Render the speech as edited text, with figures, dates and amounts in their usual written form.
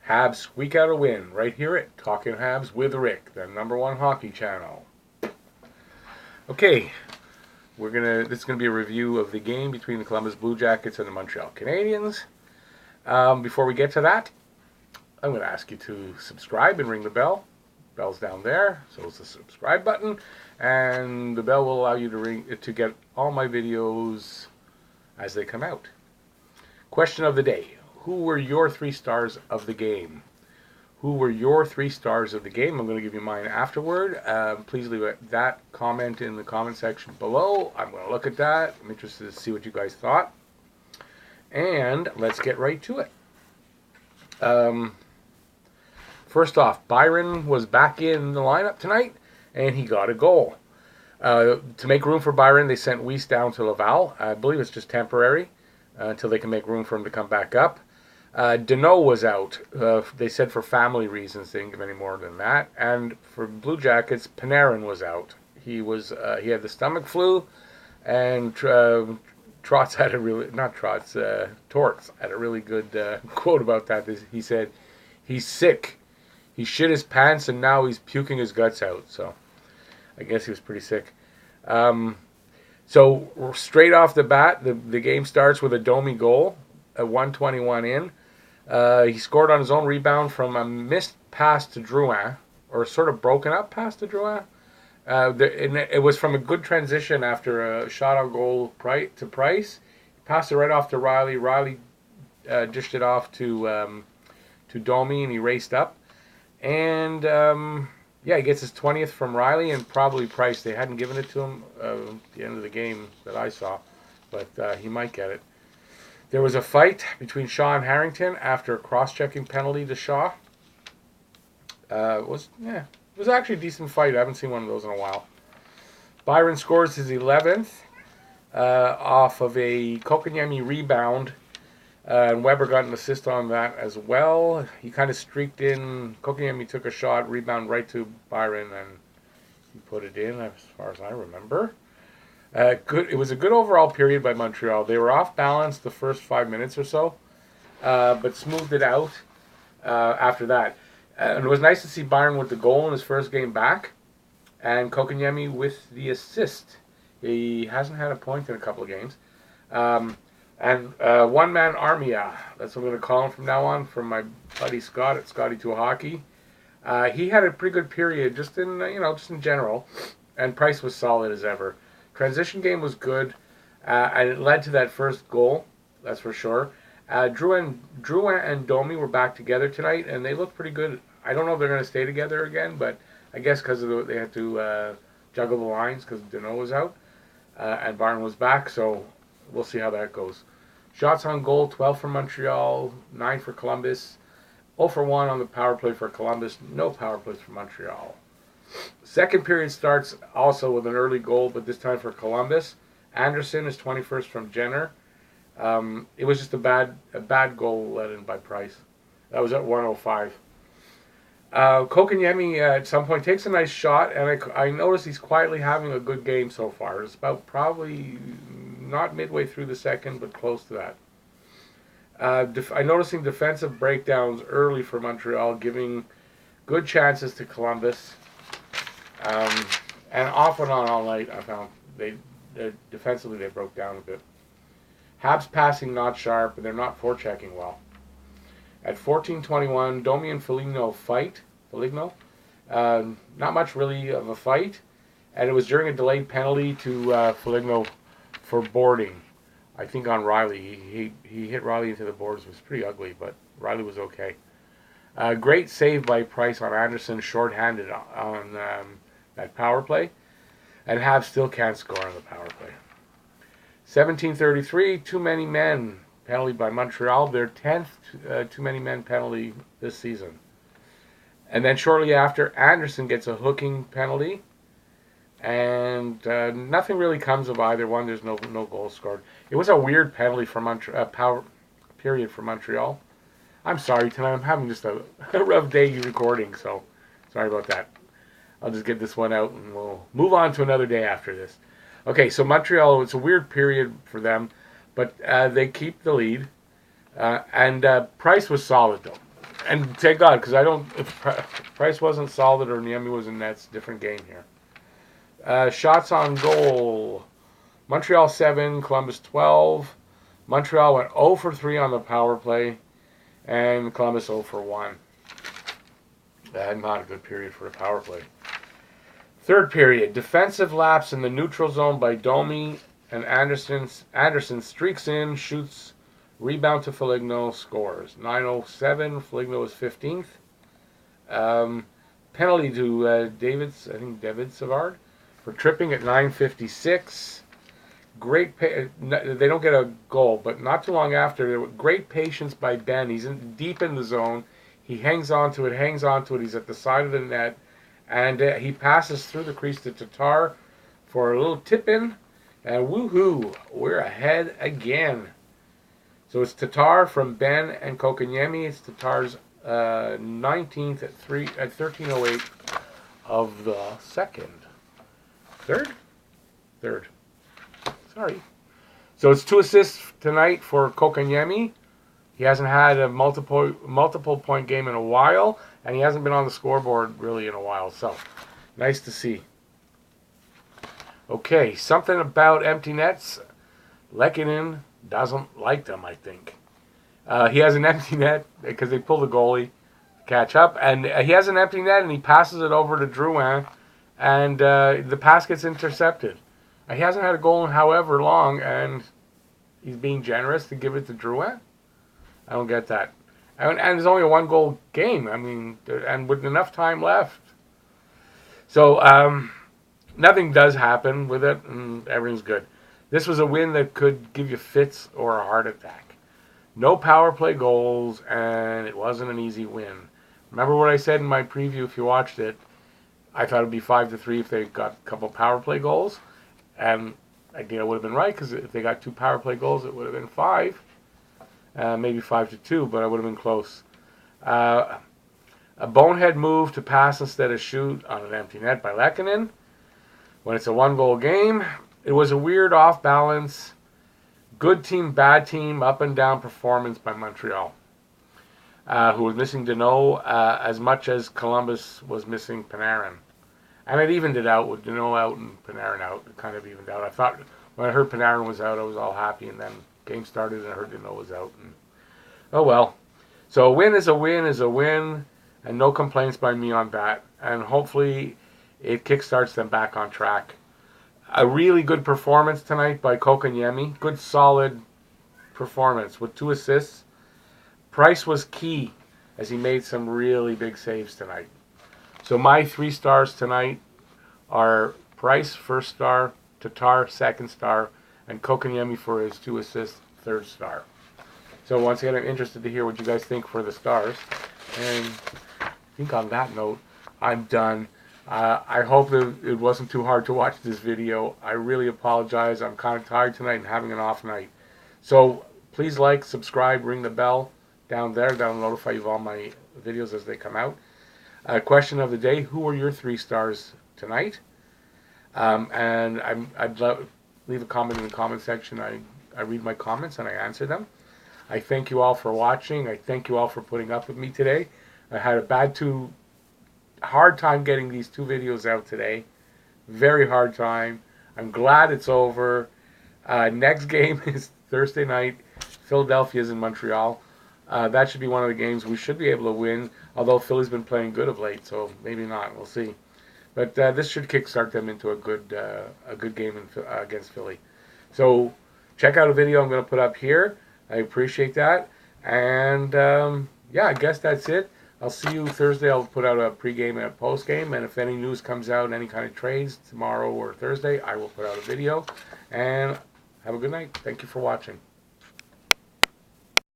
Habs squeak out a win right here at Talking Habs with Rick, the #1 hockey channel. Okay, this is gonna be a review of the game between the Columbus Blue Jackets and the Montreal Canadiens. Before we get to that, I'm going to ask you to subscribe and ring the bell. Bell's down there, so it's the subscribe button, and the bell will allow you to get all my videos as they come out. Question of the day: who were your 3 stars of the game? Who were your 3 stars of the game? I'm going to give you mine afterward. Please leave that comment in the comment section below. I'm going to look at that. I'm interested to see what you guys thought. And let's get right to it. First off, Byron was back in the lineup tonight, and he got a goal. To make room for Byron, they sent Weiss down to Laval. I believe it's just temporary until they can make room for him to come back up. Deneau was out. They said for family reasons. They didn't give any more than that. And for Blue Jackets, Panarin was out. He had the stomach flu, and Torts had a really good quote about that. He said, "He's sick. He shit his pants and now he's puking his guts out." So I guess he was pretty sick. So straight off the bat, the game starts with a Domi goal at 1:21 in. He scored on his own rebound from a missed pass to Drouin, or sort of broken up pass to Drouin. It was from a good transition after a shot on goal to Price. He passed it right off to Riley. Riley dished it off to Domi, and he raced up. And he gets his 20th from Riley and probably Price. They hadn't given it to him at the end of the game that I saw, but he might get it. There was a fight between Shaw and Harrington after a cross-checking penalty to Shaw. It was actually a decent fight. I haven't seen one of those in a while. Byron scores his 11th off of a Kotkaniemi rebound. And Weber got an assist on that as well. He kind of streaked in. Kotkaniemi took a shot, rebound right to Byron, and he put it in, as far as I remember. It was a good overall period by Montreal. They were off balance the first 5 minutes or so, but smoothed it out after that. And it was nice to see Byron with the goal in his first game back, and Kotkaniemi with the assist. He hasn't had a point in a couple of games. And one-man army, that's what I'm going to call him from now on, from my buddy Scott at Scotty2 Hockey. He had a pretty good period, just in general, and Price was solid as ever. Transition game was good, and it led to that first goal, that's for sure. Drouin and Domi were back together tonight, and they looked pretty good. I don't know if they're going to stay together again, but I guess because they had to juggle the lines because Deneau was out, and Byron was back, so we'll see how that goes. Shots on goal, 12 for Montreal, 9 for Columbus. 0 for 1 on the power play for Columbus. No power plays for Montreal. Second period starts also with an early goal, but this time for Columbus. Anderson is 21st from Jenner. It was just a bad goal let in by Price. That was at 1:05. Kotkaniemi at some point takes a nice shot, and I notice he's quietly having a good game so far. It's about probably not midway through the second, but close to that. I'm noticing defensive breakdowns early for Montreal, giving good chances to Columbus. And off and on all night, I found defensively they broke down a bit. Habs passing not sharp, and they're not forechecking well. At 14:21, Domi and Foligno fight. Not much really of a fight, and it was during a delayed penalty to Foligno for boarding. I think on Riley. He hit Riley into the boards. It was pretty ugly, but Riley was okay. Great save by Price on Anderson, shorthanded on that power play. And Habs still can't score on the power play. 17:33, too many men. Penalty by Montreal. Their 10th too many men penalty this season. And then shortly after, Anderson gets a hooking penalty. And nothing really comes of either one. There's no goals scored. It was a weird penalty for power period for Montreal. I'm sorry tonight. I'm having just a rough day recording, so sorry about that. I'll just get this one out and we'll move on to another day after this. Okay, so Montreal, it's a weird period for them, but they keep the lead. And Price was solid, though. And thank God, because I don't. If Price wasn't solid or Niemi was in nets, different game here. Shots on goal. Montreal 7, Columbus 12. Montreal went 0 for 3 on the power play, and Columbus 0 for 1. Not a good period for the power play. Third period, defensive lapse in the neutral zone by Domi, and Anderson streaks in, shoots, rebound to Foligno, scores. 9:07, Foligno is 15th. Penalty to David Savard for tripping at 9:56. They don't get a goal, but not too long after, great patience by Ben. He's deep in the zone. He hangs on to it. He's at the side of the net, and he passes through the crease to Tatar for a little tip-in, and woohoo, we're ahead again. So it's Tatar from Ben and Kotkaniemi. It's Tatar's 19th at 13:08 of the second. Third. Sorry. So it's 2 assists tonight for Kotkaniemi. He hasn't had a multiple point game in a while, and he hasn't been on the scoreboard really in a while. So nice to see. Okay, something about empty nets. Lehkonen doesn't like them, I think. He has an empty net because they pull the goalie to catch up, and he has an empty net, and he passes it over to Drouin, and the pass gets intercepted. He hasn't had a goal in however long, and he's being generous to give it to Drouin. I don't get that. And there's only a 1-goal game. I mean, and with enough time left. So nothing does happen with it, and everything's good. This was a win that could give you fits or a heart attack. No power play goals, and it wasn't an easy win. Remember what I said in my preview if you watched it? I thought it would be 5-3 if they got a couple power play goals. And I think I would have been right, because if they got 2 power play goals, it would have been 5. Maybe 5-2, but I would have been close. A bonehead move to pass instead of shoot on an empty net by Lehkonen. When it's a 1-goal game, it was a weird off-balance, good team, bad team, up and down performance by Montreal, who was missing Deneau as much as Columbus was missing Panarin. And it evened it out with Deneau out and Panarin out. It kind of evened out. I thought when I heard Panarin was out, I was all happy, and then game started and I heard Deneau was out. And, oh well. So a win is a win, and no complaints by me on that. And hopefully it kickstarts them back on track. A really good performance tonight by Kotkaniemi. Good, solid performance with 2 assists. Price was key as he made some really big saves tonight. So my 3 stars tonight are Price, 1st star, Tatar, 2nd star, and Kotkaniemi for his 2 assists, 3rd star. So once again, I'm interested to hear what you guys think for the stars. And I think on that note, I'm done. I hope it wasn't too hard to watch this video. I really apologize. I'm kind of tired tonight and having an off night. So please like, subscribe, ring the bell down there. That'll notify you of all my videos as they come out. Question of the day: who were your 3 stars tonight? And I'd leave a comment in the comment section. I read my comments and I answer them. I thank you all for watching. I thank you all for putting up with me today. I had a hard time getting these 2 videos out today. Very hard time. I'm glad it's over. Next game is Thursday night. Philadelphia's in Montreal. That should be one of the games we should be able to win, although Philly's been playing good of late, so maybe not. We'll see. But this should kickstart them into a good game against Philly. So check out a video I'm going to put up here. I appreciate that. And yeah, I guess that's it. I'll see you Thursday. I'll put out a pregame and a postgame. And if any news comes out, any kind of trades tomorrow or Thursday, I will put out a video. And have a good night. Thank you for watching.